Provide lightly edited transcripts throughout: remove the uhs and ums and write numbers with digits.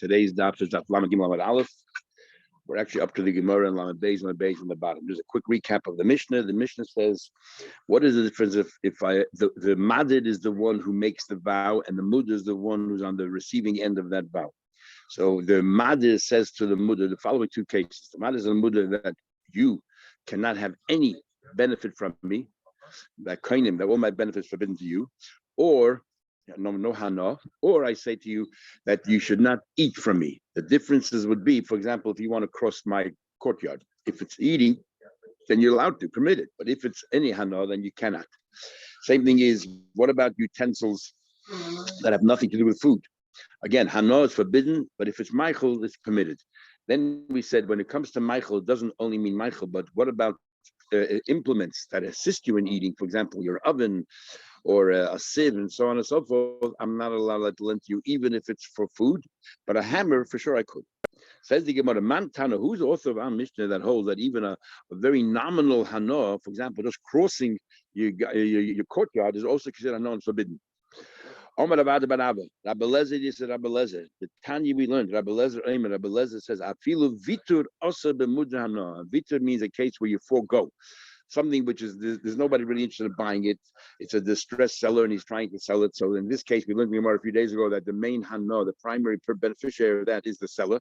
Today's daf is daf Lamed Gimel Lamed Aleph. We're actually up to the Gemara and Lamed Beis on the bottom. There's a quick recap of the Mishnah. The Mishnah says, what is the difference if the Madid is the one who makes the vow and the Mudar is the one who's on the receiving end of that vow. So the Madid says to the Mudar the following two cases. The Madid is the Mudar that you cannot have any benefit from me, that all my benefits forbidden to you, or no hana, or I say to you that you should not eat from me. The differences would be, for example, if you want to cross my courtyard, if it's eating, then you're allowed to, permit it. But if it's any hana, then you cannot. Same thing is, what about utensils that have nothing to do with food? Again, hana is forbidden, but if it's Michael, it's permitted. Then we said, when it comes to Michael, it doesn't only mean Michael, but what about implements that assist you in eating? For example, your oven, or a sieve, and so on and so forth. I'm not allowed to lend to you, even if it's for food. But a hammer, for sure, I could. Says the Gemara, Mantana, who's the author of our Mishnah that holds that even a very nominal hana, for example, just crossing your courtyard, is also considered hana and forbidden. Omar Rabbi Abba, Rabbi Lezer, he said Rabbi Lezer. The Tanya we learned, Rabbi Lezer says, Afilu vitur asa b'mudra hana. Vitur means a case where you forego something which is there's nobody really interested in buying it. It's a distressed seller and he's trying to sell it. So in this case, we learned a few days ago that the main hana, the primary beneficiary of that, is the seller.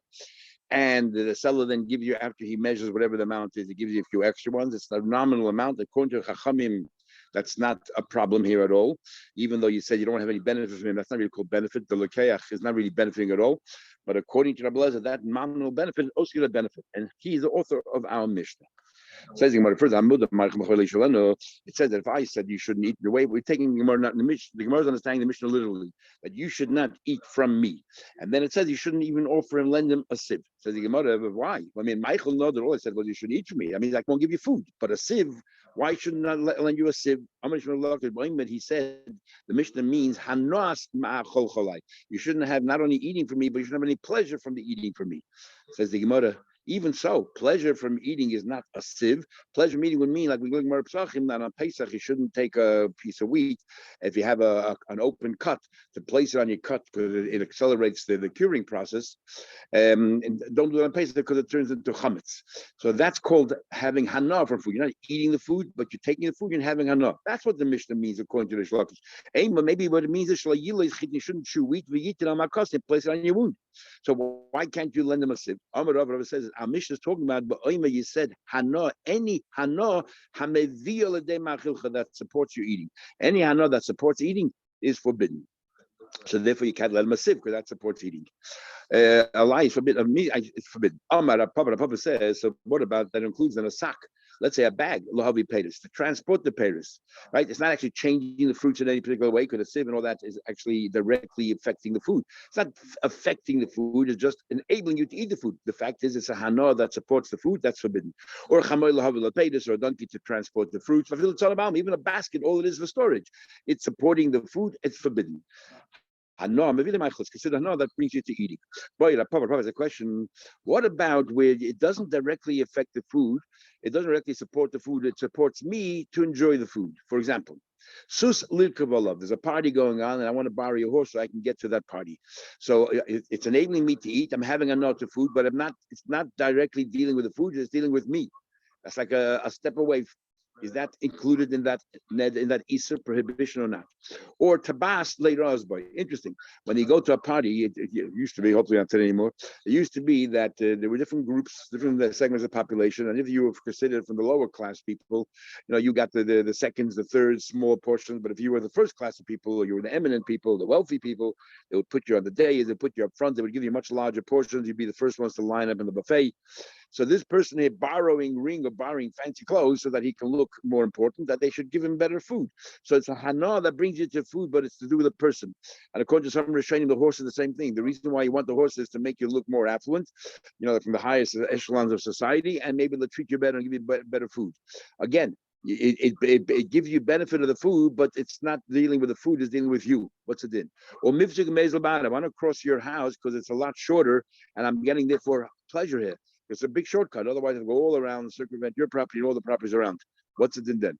And the seller then gives you, after he measures whatever the amount is, he gives you a few extra ones. It's a nominal amount. According to Chachamim, that's not a problem here at all. Even though you said you don't have any benefit from him, that's not really called benefit. The Lekeach is not really benefiting at all. But according to Rabbi Lezer, that nominal benefit is also a benefit. And he's the author of our Mishnah. Says the Gemara first, it says that if I said you shouldn't eat the way we're taking the Gemara, not in the Mishnah, the Gemara is understanding the Mishnah literally, that you should not eat from me. And then it says you shouldn't even offer and lend him a sieve. Says the Gemara, why? I mean, Michael know that all I said was you should eat from me. I mean, I won't give you food, but a sieve, why shouldn't I lend you a sieve? He said the Mishnah means hanas ma'achol cholai. You shouldn't have not only eating from me, but you shouldn't have any pleasure from the eating from me. Says the Gemara, even so, pleasure from eating is not a sieve. Pleasure from eating would mean, like we look at Psachim, that on Pesach you shouldn't take a piece of wheat if you have an open cut to place it on your cut because it accelerates the curing process. And don't do it on Pesach because it turns into chametz. So that's called having hana from food. You're not eating the food, but you're taking the food and having hana. That's what the Mishnah means according to the Shlakish. Maybe what it means is you shouldn't chew wheat, and place it on your wound. So why can't you lend them a sieve? Amar Rav says our Mishnah is talking about, but you said hana, any hana that supports your eating. Any hana that supports eating is forbidden. So therefore you can't let them a sieve because that supports eating. A lie is forbidden. Of me, it's forbidden. Amar Papa says, so what about that includes in a sack? Let's say a bag, lohavi peiris, to transport the peiris, right? It's not actually changing the fruits in any particular way because the sieve and all that is actually directly affecting the food. It's not affecting the food, it's just enabling you to eat the food. The fact is, it's a hana that supports the food, that's forbidden. Or a chamoy lohavi peiris, or a donkey to transport the fruits. Even a basket, all it is for storage. It's supporting the food, it's forbidden. Consider hana that brings you to eating. Boy, Papa has a question. What about where it doesn't directly affect the food? It doesn't directly support the food. It supports me to enjoy the food. For example, sus lirkavalov. There's a party going on, and I want to borrow your horse so I can get to that party. So it's enabling me to eat. I'm having a nut of food, but it's not directly dealing with the food. It's dealing with me. That's like a step away. Is that included in that Isser prohibition or not? Or tabas later osboy. Interesting. When you go to a party, it used to be, hopefully not today anymore, it used to be that there were different groups, different segments of population, and if you were considered from the lower class people, you got the seconds, the thirds, small portions, but if you were the first class of people, or you were the eminent people, the wealthy people, they would put you on the dais, they put you up front, they would give you much larger portions, you'd be the first ones to line up in the buffet. So this person here borrowing fancy clothes so that he can look more important, that they should give him better food. So it's a hana that brings you to food, but it's to do with the person. And according to some Rishonim, the horse is the same thing. The reason why you want the horse is to make you look more affluent, from the highest echelons of society, and maybe they'll treat you better and give you better food. Again, it gives you benefit of the food, but it's not dealing with the food, it's dealing with you. What's it in? Or mifzik mezel I want to cross your house because it's a lot shorter and I'm getting therefore pleasure here. It's a big shortcut. Otherwise, I'll go all around, circumvent your property and all the properties around. What's it in then?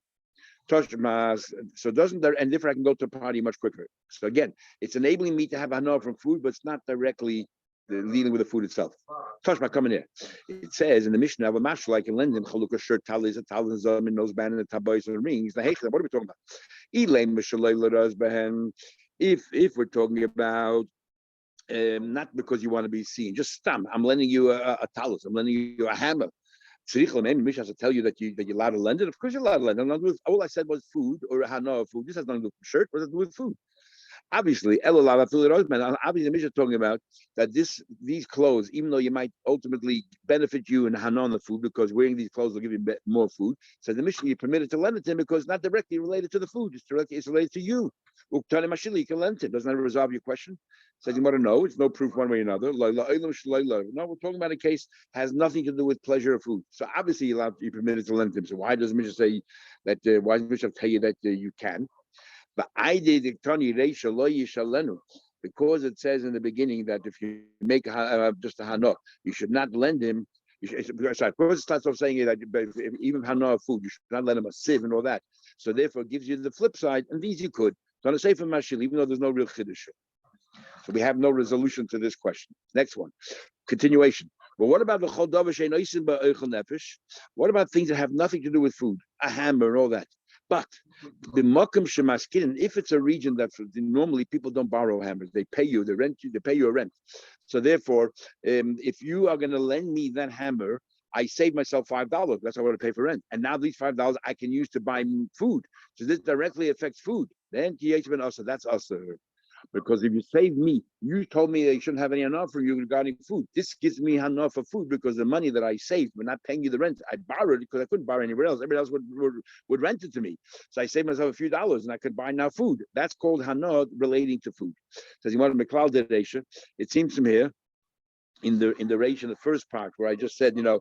So doesn't there, and therefore I can go to a party much quicker. So again, it's enabling me to have hana from food, but it's not directly dealing with the food itself. Toshma, coming here. It says in the Mishnah, "Have a mashal I can lend him chalukah shirt, talis, a talons, and noseband, and tabois and rings." The what are we talking about? Elaine mishalei l'raz behen. If we're talking about not because you want to be seen, just stam. I'm lending you a talus. I'm lending you a hammer. Maybe Mishnah has to tell you that you're allowed to lend it. Of course you're allowed to lend it. All I said was food or hana of food. This has nothing to do with shirt. What does it do with food? Obviously, obviously, Mishnah is talking about that these clothes, even though you might ultimately benefit you in hana on the food because wearing these clothes will give you more food. So the Mishnah, you're permitted to lend it to him because it's not directly related to the food. It's related to you. You can lend it. Doesn't that resolve your question? Says you want to know. It's no proof one way or another. No, we're talking about a case has nothing to do with pleasure of food. So obviously you're permitted to lend him. So why does Mishnah say that? Why does Mishnah tell you that you can? But I did because it says in the beginning that if you make just a hana, you should not lend him. Sorry, because it starts off saying that even hana of food, you should not lend him a sieve and all that. So therefore, it gives you the flip side, and these you could. So on a sefer mashil, even though there's no real chiddush. So we have no resolution to this question. Next one, continuation. Well, what about the nefesh? What about things that have nothing to do with food, a hammer and all that? But the makom shemaskin, if it's a region that normally people don't borrow hammers, they pay you, they rent you, they pay you a rent. So therefore, if you are going to lend me that hammer, I save myself $5. That's what I want to pay for rent. And now these $5 I can use to buy food. So this directly affects food. Then that's us. Because if you save me, you told me that you shouldn't have any enough for you regarding food. This gives me enough for food because the money that I saved, we're not paying you the rent. I borrowed it because I couldn't borrow anywhere else. Everybody else would rent it to me. So I saved myself a few dollars and I could buy now food. That's called hana relating to food. Says you want to McLeod Reisha. It seems from here in the Reisha, in the first part where I just said, hana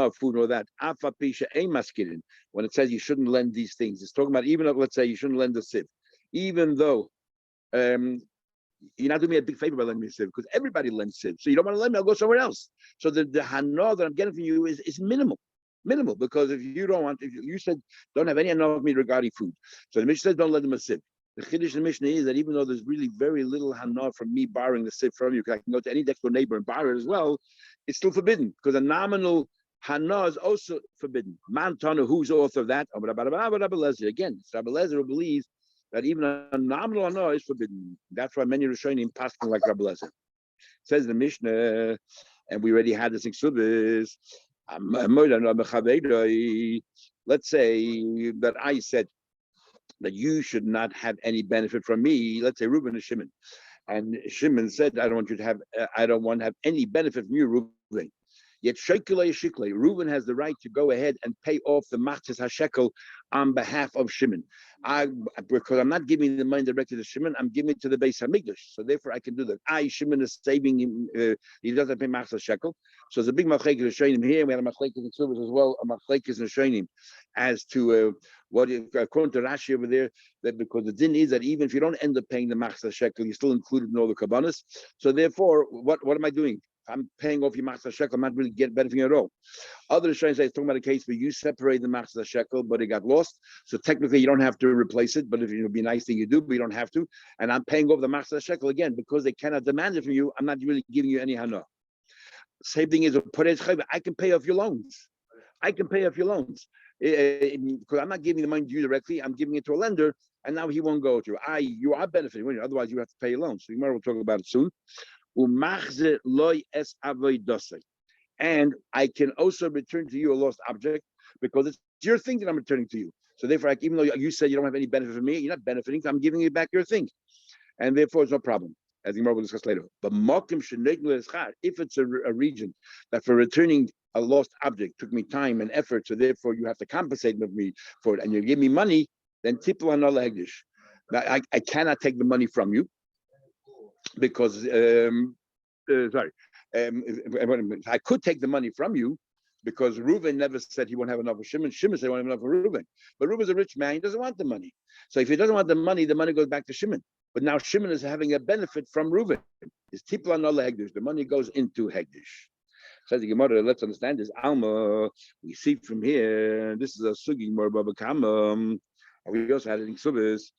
of food or that. When it says you shouldn't lend these things, it's talking about even if, let's say, you shouldn't lend a sieve, even though you're not doing me a big favor by lending me a sieve because everybody lends sieve. So you don't want to lend me, I'll go somewhere else. So the hana that I'm getting from you is minimal because if you said don't have any hana of me regarding food. So the Mishnah says don't lend them a sieve. The chiddush in the Mishnah is that even though there's really very little hana from me borrowing the sieve from you, because I can go to any next door neighbor and borrow it as well, it's still forbidden because a nominal hana is also forbidden. Man Tana, who's the author of that? Again, Rabbi Lezer who believes that even a nominal hana is forbidden. That's why many Rishonim pass like Rabbi Lezer. Says the Mishnah, and we already had this in Ksubis. Let's say that I said that you should not have any benefit from me. Let's say Reuben and Shimon, and Shimon said, I don't want to have any benefit from you, Reuben. Yet Reuben has the right to go ahead and pay off the machzis hashekel on behalf of Shimon. Because I'm not giving the money directly to Shimon, I'm giving it to the Beis Hamikdash. So therefore, I can do that. Shimon is saving him. He doesn't pay machzis hashekel. So it's a big machlekes Rishonim here. We had a machlekes in Ksubas as well. A machlekes Rishonim as to what according to Rashi over there, that because the din is that even if you don't end up paying the machzis hashekel, you're still included in all the kabbanas. So therefore, what am I doing? I'm paying off your machzis shekel. I'm not really benefiting at all. Other Rishonim say it's talking about a case where you separate the machzis shekel, but it got lost. So technically, you don't have to replace it. But if it would be a nice thing you do, but you don't have to. And I'm paying off the machzis shekel again because they cannot demand it from you. I'm not really giving you any hana. Same thing is a poretz chayva. I can pay off your loans. Because I'm not giving the money to you directly. I'm giving it to a lender, and now he won't go to you. You are benefiting. Otherwise, you have to pay your loans. So you might will talk about it soon. And I can also return to you a lost object because it's your thing that I'm returning to you. So therefore, even though you said you don't have any benefit from me, you're not benefiting. I'm giving you back your thing, and therefore it's no problem. As the Gemara will discuss later. But if it's a region that for returning a lost object took me time and effort, so therefore you have to compensate me for it, and you give me money, then tipul anala hegdish. Now I cannot take the money from you. Because I could take the money from you because Reuben never said he won't have enough for Shimon. Shimon said he won't have enough for Reuben. But Reuben's a rich man; he doesn't want the money. So if he doesn't want the money goes back to Shimon. But now Shimon is having a benefit from Reuben. It's tipla nola hegdish. The money goes into hegdish. Says the Gemara. Let's understand this. Alma. We see from here. This is a sugi more babakam. We also had it in Ksubis.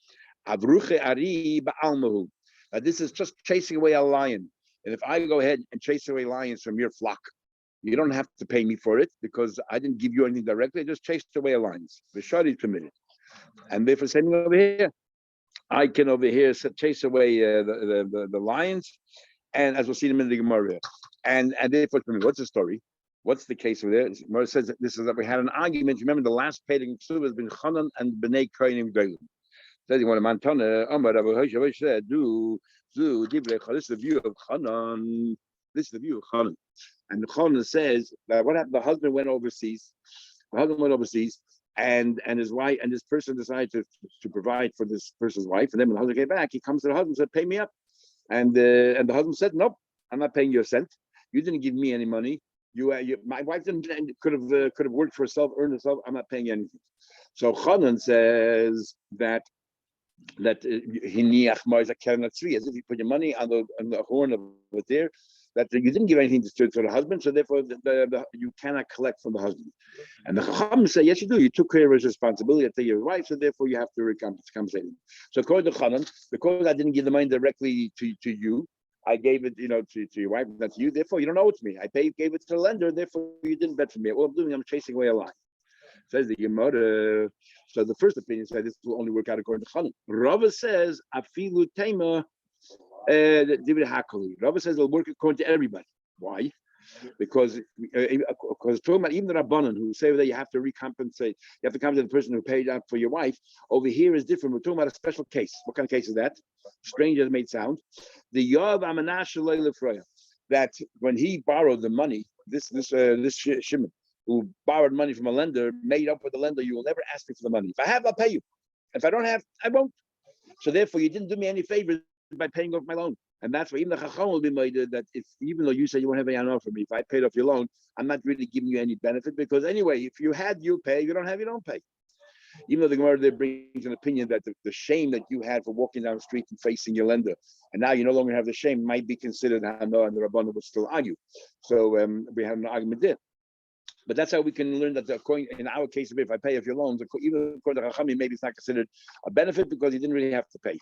Avruche ari ba'almahu. This is just chasing away a lion. And if I go ahead and chase away lions from your flock, you don't have to pay me for it because I didn't give you anything directly. I just chased away lions. The shari is permitted. And therefore, same over here. I can over here chase away the lions, and as we'll see in a minute, the Gemara. And therefore, what's the story? What's the case over there? Gemara says that this is that we had an argument. Remember, the last painting has been Chanan and Bnei Kohanim Gedolim. Says you want a Mantana, Amar Rabbi Hoshe said, do Divrei. This is the view of Chanan. This is the view of Chanan. And Chanan says that what happened? The husband went overseas. And his wife and this person decided to provide for this person's wife. And then when the husband came back, he comes to the husband and said, "Pay me up." And the husband said, "Nope, I'm not paying you a cent. You didn't give me any money. My wife could have worked for herself, earned herself. I'm not paying you anything." So Chanan says that hiniach as if you put your money on the horn of it there, that you didn't give anything to the husband, so therefore you cannot collect from the husband. And the Chacham say, yes, you do. You took care of his responsibility to your wife, so therefore you have to compensate him. So according to Chanan, because I didn't give the money directly to you, I gave it, to your wife, that's you. Therefore, you don't owe it to me. I gave it to the lender. Therefore, you didn't bet for me. All I'm doing, I'm chasing away a lie. Says the Gemara. So the first opinion said this will only work out according to Chanan. Rava says, afilu tema. Rava says it'll work according to everybody. Why? Because talking about even the Rabbanan who say that you have to compensate the person who paid out for your wife. Over here is different. We're talking about a special case. What kind of case is that? Strange as it may sound. The Yav Amanash Lefroya, that when he borrowed the money, this Shimon who borrowed money from a lender, made up with the lender, you will never ask me for the money. If I have, I'll pay you. If I don't have, I won't. So therefore, you didn't do me any favors by paying off my loan. And that's why even the Chacham will be made that even though you say you won't have any honor for me, if I paid off your loan, I'm not really giving you any benefit because anyway, if you had, you pay. If you don't have, you don't pay. Even though the Gemara there brings an opinion that the shame that you had for walking down the street and facing your lender, and now you no longer have the shame, might be considered Hano, and the Rabbanan would still argue. So we have an argument there. But that's how we can learn that in our case, if I pay off your loans, even according to Chachamim, maybe it's not considered a benefit because you didn't really have to pay.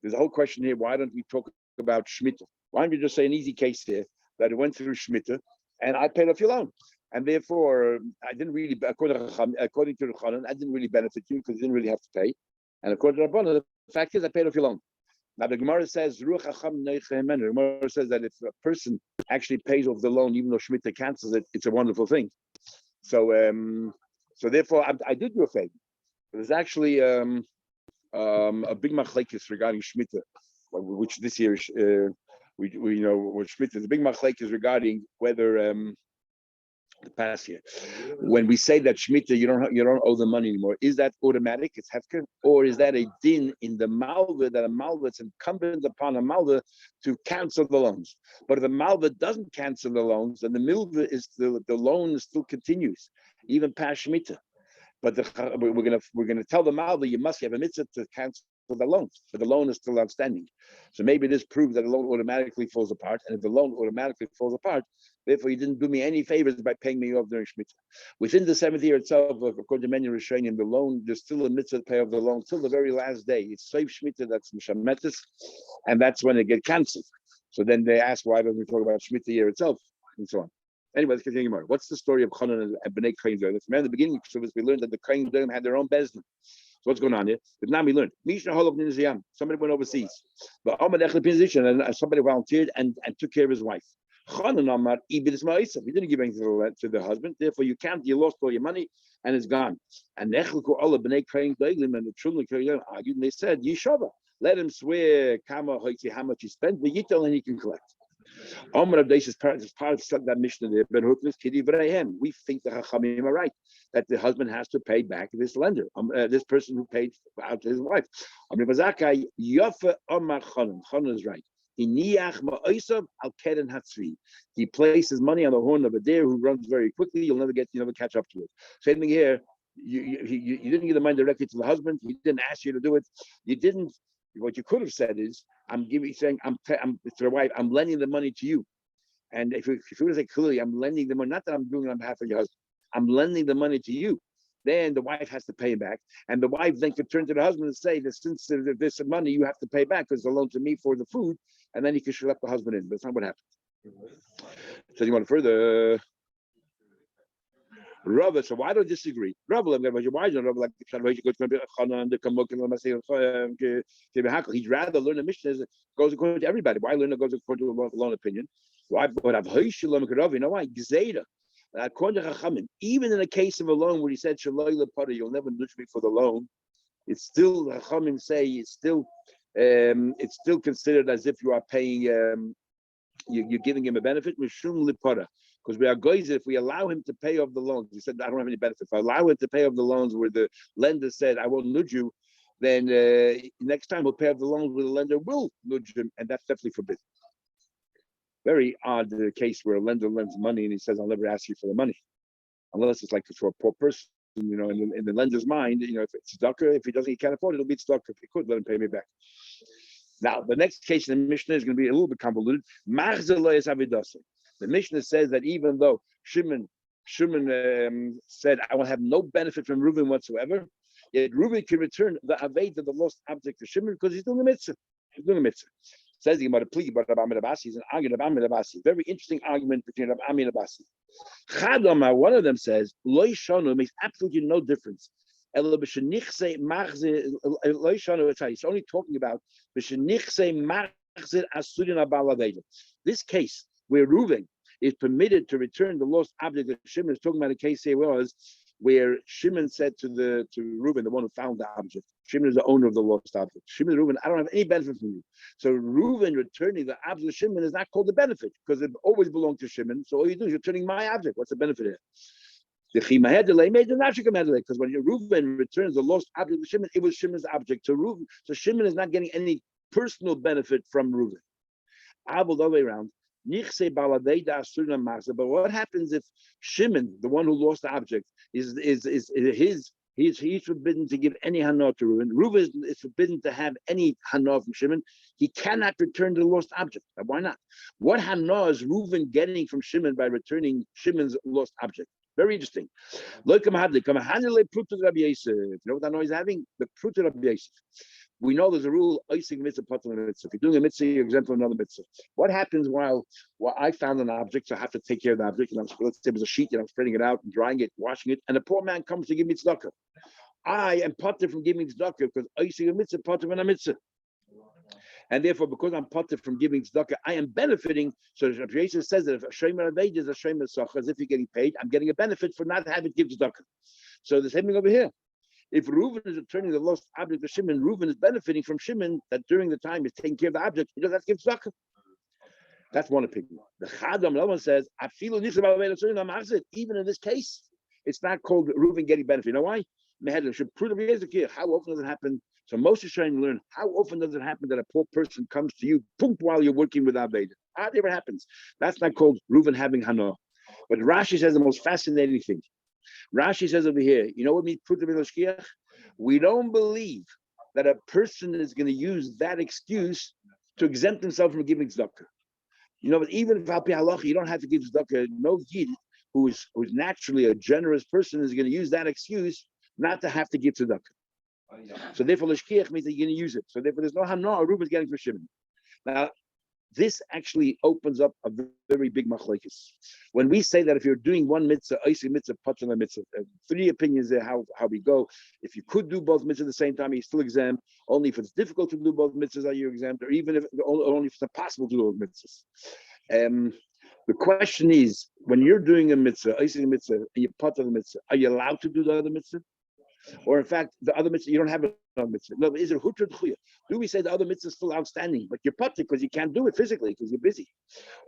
There's a whole question here. Why don't we talk about Shemitah? Why don't we just say an easy case here that it went through Shemitah and I paid off your loan? And therefore, I didn't really, according to the Chanan, I didn't really benefit you because you didn't really have to pay. And according to Rabbanan, the fact is I paid off your loan. Now the Gemara says, Ruach Chacham Neichemen. The Gemara says that if a person actually pays off the loan, even though Shemitah cancels it, it's a wonderful thing. So therefore, I did you a favor. There's actually a big machlekes regarding Shemitah, which this year we know what Shemitah. The big machlekes regarding whether the past year, when we say that Shemitah you don't owe the money anymore, is that automatic? It's hefker, or is that a din in the malva that a malva it's incumbent upon a malva to cancel the loans? But if the malva doesn't cancel the loans, then the milva is the loan still continues even past Shemitah. But we're gonna tell the malva you must have a mitzvah to cancel the loan, but the loan is still outstanding. So maybe this proves that the loan automatically falls apart. And if the loan automatically falls apart, therefore you didn't do me any favors by paying me off during Shemitah. Within the 7th year itself, according to many Rishonim, the loan, there's still a mitzvah to pay off the loan till the very last day. It's Seif Shemitah, that's Mishametis, and that's when it gets cancelled. So then they ask, why don't we talk about Shemitah year itself, and so on. Anyway, let's continue more. What's the story of Chanan and Bnei Kohanim Gedolim? From the beginning, so we learned that the Kohanim Gedolim had their own bezdin. So what's going on here? But now we learned. Somebody went overseas. But and somebody volunteered and took care of his wife. He didn't give anything to the husband. Therefore, you lost all your money and it's gone. And the children argued and they said, Yeshava, let him swear how much he spent, and he can collect. Is part of that Mishnah there. We think the Chachamim are right that the husband has to pay back this lender, this person who paid out to his wife. Chanan is right. He places money on the horn of a deer who runs very quickly. You'll never catch up to it. Same thing here. You didn't give the money directly to the husband. He didn't ask you to do it. You didn't. What you could have said is, I'm to the wife, I'm lending the money to you. And if you were to say clearly, I'm lending the money, not that I'm doing it on behalf of your husband, I'm lending the money to you. Then the wife has to pay back. And the wife then could turn to the husband and say that since there's money, you have to pay back because it's a loan to me for the food. and then he could let the husband in. But that's not what happened. So you want further? Rava, so why don't disagree? Rava, why don't Rava like he'd rather learn a Mishnah that goes according to everybody. Why learn it goes according to a lone opinion? Why? But you know why? Gzeira. According to Chachamim, even in a case of a loan where he said Shaloi lepara, you'll never nudge me for the loan. It's still Chachamim say it's still considered as if you are paying. You're giving him a benefit. Mishum lepara. Because we are guys, if we allow him to pay off the loans, he said, I don't have any benefit. If I allow him to pay off the loans where the lender said, I won't nudge you, then next time he'll pay off the loans where the lender will nudge him, and that's definitely forbidden. Very odd case where a lender lends money and he says, I'll never ask you for the money. Unless it's like for a poor person, in the lender's mind, if it's tzedakah, if he can't afford it, it'll be tzedakah. If he could, let him pay me back. Now, the next case in the Mishnah is going to be a little bit convoluted. The Mishnah says that even though Shimon said, I will have no benefit from Reuven whatsoever, yet Reuven can return the Aved of the lost object to Shimon because he's doing a mitzvah. Says the Gemara, please, but Rabbi Amid Abasi is an argument of Amid Abasi. Very interesting argument between Rabbi Amid Abasi. Chadoma, one of them says, Lo Shonu makes absolutely no difference. It's only talking about this case where Reuven is permitted to return the lost object that Shimon is talking about. A case here was where Shimon said to Reuven, the one who found the object. Shimon is the owner of the lost object. Shimon, Reuven, I don't have any benefit from you. So Reuven returning the object of Shimon is not called a benefit because it always belonged to Shimon. So all you do is returning my object. What's the benefit here? The Chimahedele made the Nashikamadele because when Reuven returns the lost object to Shimon, it was Shimon's object to Reuven. So Shimon is not getting any personal benefit from Reuven. Abel the other way around. But what happens if Shimon, the one who lost the object, he's forbidden to give any hana to Reuven. Reuven is forbidden to have any hana from Shimon. He cannot return the lost object. Why not? What hana is Reuven getting from Shimon by returning Shimon's lost object? Very interesting. You know what that noise is having? The prut of Rabbi Yosef. We know there's a rule, if you're doing a mitzvah, you're exempt from another mitzvah. What happens while I found an object, so I have to take care of the object, let's say it was a sheet, I'm spreading it out, and drying it, washing it, and a poor man comes to give me tzedakah. I am potter from giving tzedakah because I see a mitzvah, potter when a mitzvah. And therefore, because I'm potter from giving tzedakah, I am benefiting. So Rabbi Yosef says that if a shomer aved is a shomer socha, as if you're getting paid, I'm getting a benefit for not having to give tzedakah. So the same thing over here. If Reuven is returning the lost object to Shimon, Reuven is benefiting from Shimon that during the time he's taking care of the object, he doesn't have to give tzedakah. That's one opinion. The Chadam, the other one says, even in this case, it's not called Reuven getting benefit. You know why? Should prove how often does it happen? So Moshe is trying to learn how often does it happen that a poor person comes to you while you're working with Aved? It never happens. That's not called Reuven having hana. But Rashi says the most fascinating thing. Rashi says over here, you know what means prut v'loshkiach? We don't believe that a person is going to use that excuse to exempt himself from giving tzedakah. But even if al pi halacha you don't have to give tzedakah, no yid who's naturally a generous person is going to use that excuse not to have to give tzedakah. So therefore, l'shkiach means that you're going to use it. So therefore, there's no hana or Reuven's getting for Shimon. Now, this actually opens up a very big machlokes. When we say that if you're doing one mitzvah, oisig mitzvah, patron mitzvah, three opinions there how we go. If you could do both mitzvahs at the same time, you're still exempt. Only if it's difficult to do both mitzvahs are you exempt, or even if only if it's impossible to do both mitzvahs. The question is, when you're doing a mitzvah, oisig mitzvah, and you patron the mitzvah, are you allowed to do the other mitzvah? Or in fact, the other mitzvah, you don't have a mitzvah. No, is it hutra d'chuya? Do we say the other mitzvah is still outstanding, but you're putter because you can't do it physically because you're busy?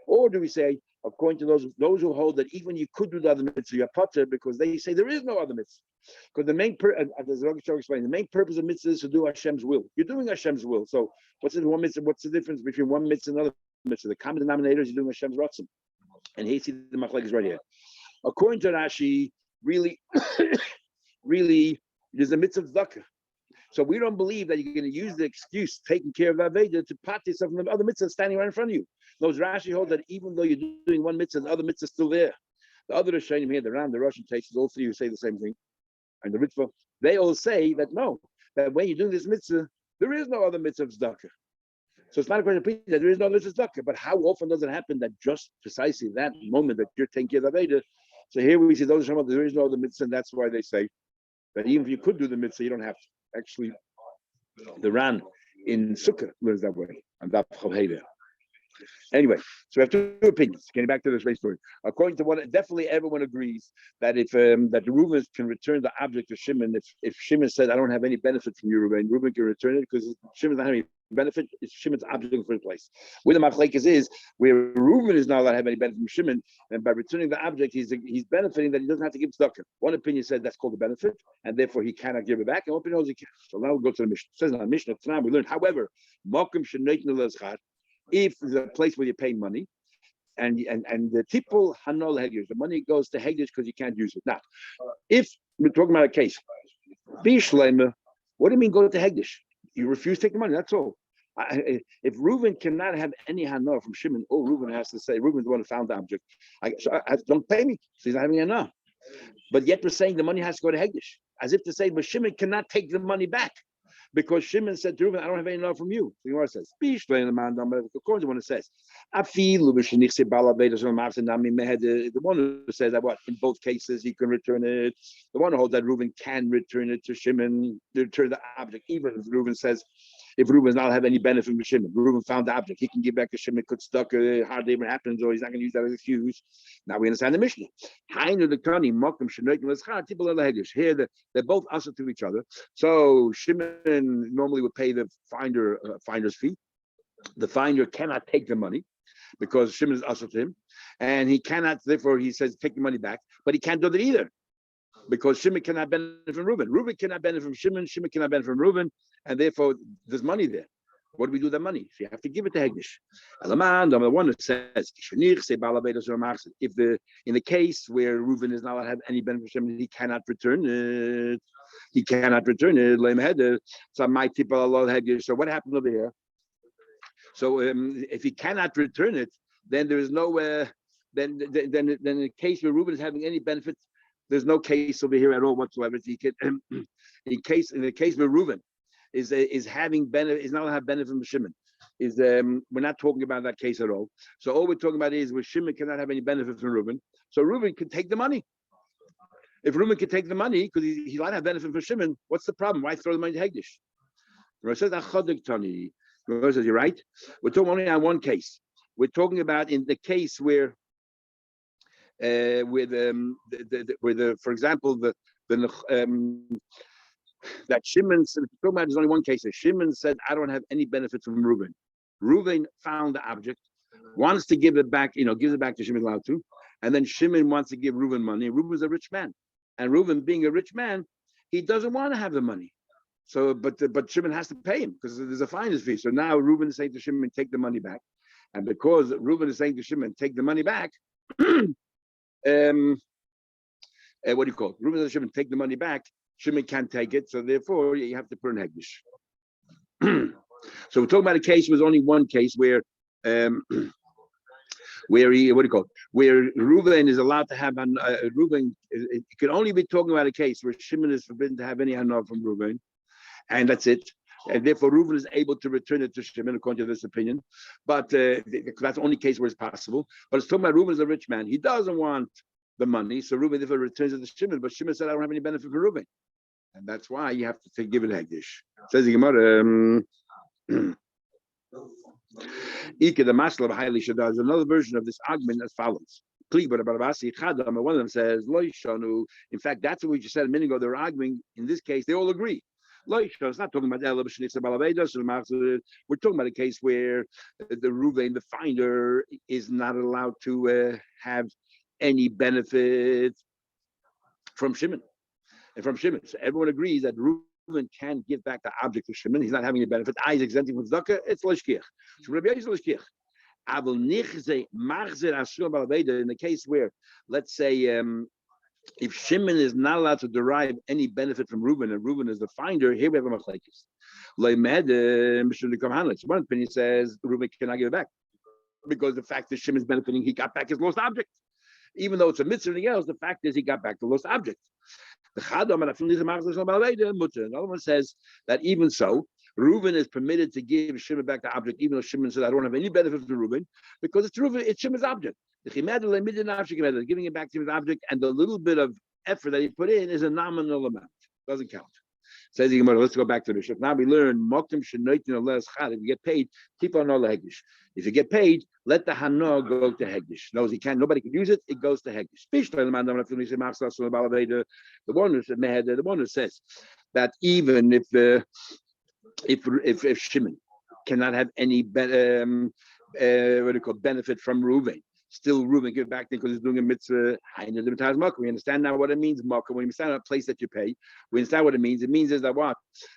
Or do we say, according to those who hold that even you could do the other mitzvah, you're putter because they say there is no other mitzvah? Because the main as the Rosh explained, the main purpose of mitzvah is to do Hashem's will. You're doing Hashem's will. So what's the one mitzvah? What's the difference between one mitzvah and another mitzvah? The common denominator is you're doing Hashem's ratzon. And here you see the machlek is right here. According to Rashi, really, there's a mitzvah tzedakah. So we don't believe that you're going to use the excuse taking care of Aveda to pat yourself from the other mitzvah standing right in front of you. Those Rashi hold that even though you're doing one mitzvah, the other mitzvah is still there. The other Rishonim here, the Ram, the Russian takes, all three who say the same thing. And the Ritva, they all say that no, that when you're doing this mitzvah, there is no other mitzvah of tzedakah. So it's not a question of that there is no mitzvah tzedakah. But how often does it happen that just precisely that moment that you're taking care of Aveda? So here we see those there is no other mitzvah, and that's why they say that even if you could do the mitzvah, you don't have to. Actually, the Ran in Sukkah learns that way. And that anyway, so we have two opinions. Getting back to this race story, according to one, definitely everyone agrees that if that the Reuben can return the object to Shimon, if Shimon said, "I don't have any benefit from you, Reuben can return it because Shimon's not having any benefit. It's Shimon's object in the first place." Where the machlekes is, where Reuben is not allowed to have any benefit from Shimon, and by returning the object, he's benefiting that he doesn't have to give tzedakah. One opinion said that's called the benefit, and therefore he cannot give it back. And one opinion knows he can. So now we'll go to the Mishnah. It says in the Mishnah tonight we learned, however, makom sheneitin lezchar. If there's a place where you're paying money, and the tipul hanol hegdish, the money goes to hegdish because you can't use it. Now, if we're talking about a case, bishlema, what do you mean go to hegdish? You refuse to take the money. That's all. If Reuben cannot have any hanor from Shimon, all Reuben has to say, Reuben's the one who found the object. Don't pay me. So he's not having hanor. But yet we're saying the money has to go to hegdish, as if to say, but Shimon cannot take the money back. Because Shimon said to Reuben, I don't have any love from you. The Gemara says, according to what it says, the one who says that what in both cases he can return it. The one who holds that Reuben can return it to Shimon, return the object, even if Reuben says, if Reuben does not have any benefit from Shimon, Reuben found the object, he can give back to Shimon, could stuck, hardly ever happens, or he's not going to use that as an excuse. Now we understand the Mishnah. Here they're both answer to each other. So Shimon normally would pay the finder's fee. The finder cannot take the money because Shimon is answer to him, and he cannot. Therefore, he says take the money back, but he can't do that either because Shimon cannot benefit from Reuben. Reuben cannot benefit from Shimon. Shimon cannot benefit from Reuben, and therefore there's money there. What do we do with that money? So you have to give it to Hegdish. The one that says, if in the case where Reuben is not allowed to have any benefit from Shimon, he cannot return it. He cannot return it. So my tip Allah Hegdish. So what happened over here? So if he cannot return it, then there is no then in the case where Reuben is having any benefit, there's no case over here at all whatsoever. He can, in the case where Reuben is having benefit, is not have benefit from Shimon. We're not talking about that case at all. So all we're talking about is where Shimon cannot have any benefit from Reuben. So Reuben can take the money. If Reuben can take the money because he's allowed to have benefit from Shimon, what's the problem? Why throw the money to Hegdish? Rav says, Rav says, you're right. We're talking only on one case. We're talking about in the case where for example, that Shimon said, talking about there's only one case. Shimon said, I don't have any benefit from Reuben. Reuben found the object, wants to give it back, gives it back to Shimon allowed to, and then Shimon wants to give Reuben money. Reuben's a rich man, and Reuben being a rich man, he doesn't want to have the money. So, but Shimon has to pay him because there's a finder's fee. So now Reuben is saying to Shimon, take the money back, and because Reuben is saying to Shimon, take the money back, what do you call it? Reuben says to Shimon, take the money back. Shimon can't take it, so therefore you have to put in Hegdish. So we're talking about a case. Was only one case where where Reuben is allowed to have Reuben. It can only be talking about a case where Shimon is forbidden to have any hanor from Reuben, and that's it. And therefore Reuben is able to return it to Shimon according to this opinion. But that's the only case where it's possible. But it's talking about Reuben is a rich man. He doesn't want the money, so Reuben therefore returns it to Shimon. But Shimon said, I don't have any benefit from Reuben. And that's why you have to give it Hegdish. Says the Gemara. There's another version of this argument as follows. One of them says, in fact, that's what we just said a minute ago. They're arguing, in this case, they all agree. It's not talking about we're talking about a case where the Reuven, the finder, is not allowed to have any benefit from Shimon. And from Shimon. So everyone agrees that Reuven can give back the object to Shimon. He's not having any benefit. He's exempting from tzedakah. It's l'shkiach. So Rabbi is l'shkiach. In the case where, let's say, if Shimon is not allowed to derive any benefit from Reuben, and Reuben is the finder, here we have a machlekes. One opinion says Reuben cannot give it back because the fact that Shimon is benefiting, he got back his lost object. Even though it's a mitzvah or anything else, the fact is he got back the lost object. The other one says that even so, Reuben is permitted to give Shimon back the object, even though Shimon said, I don't have any benefit from Reuben, because it's Reuben, it's Shimon's object. The giving it back to his object, and the little bit of effort that he put in is a nominal amount. Doesn't count. Says the Gemara, let's go back to the Mishnah. Now we learn, if you get paid, keep on all the Hegdish. If you get paid, let the Hana go to Hegdish. Knows he can't, nobody can use it, it goes to Hegdish. The one who says that even if Shimon cannot have any benefit from Reuven, still Reuben give it back because he's doing a mitzvah. We understand now what it means, makkah. When we understand a place that you pay, we understand what it means. It means is that what?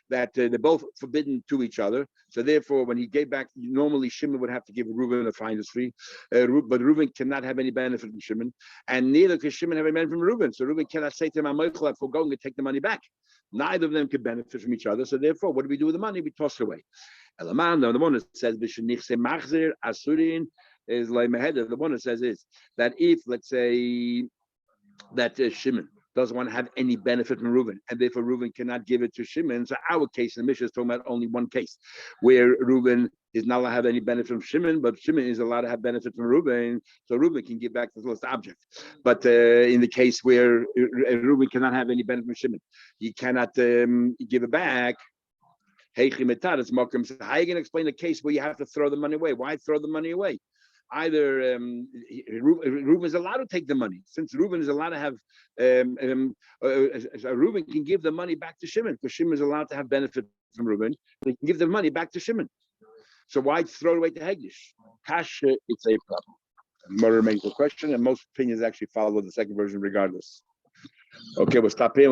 That they're both forbidden to each other. So therefore, when he gave back, normally Shimon would have to give Reuben a finder's fee, but Reuben cannot have any benefit from Shimon, and neither can Shimon have any benefit from Reuben. So Reuben cannot say to him, "I'm going to take the money back." Neither of them can benefit from each other. So therefore, what do we do with the money? We toss it away. Elaman, the one that says is like Meheda. The one that says is that if, let's say, that Shimon doesn't want to have any benefit from Reuben, and therefore Reuben cannot give it to Shimon. So our case in the Mishnah is talking about only one case, where Reuben is not allowed to have any benefit from Shimon, but Shimon is allowed to have benefit from Reuben, so Reuben can give back the lost object. But in the case where Reuben cannot have any benefit from Shimon, he cannot give it back. How are you going to explain a case where you have to throw the money away? Why throw the money away? Either Reuben is allowed to take the money, since Reuben is allowed to have Reuben can give the money back to Shimon, because Shimon is allowed to have benefit from Reuben. He can give the money back to Shimon. So why throw it away to Hegdish? Kasha, it's a problem. More remains the question, and most opinions actually follow the second version regardless. Okay, we'll stop here.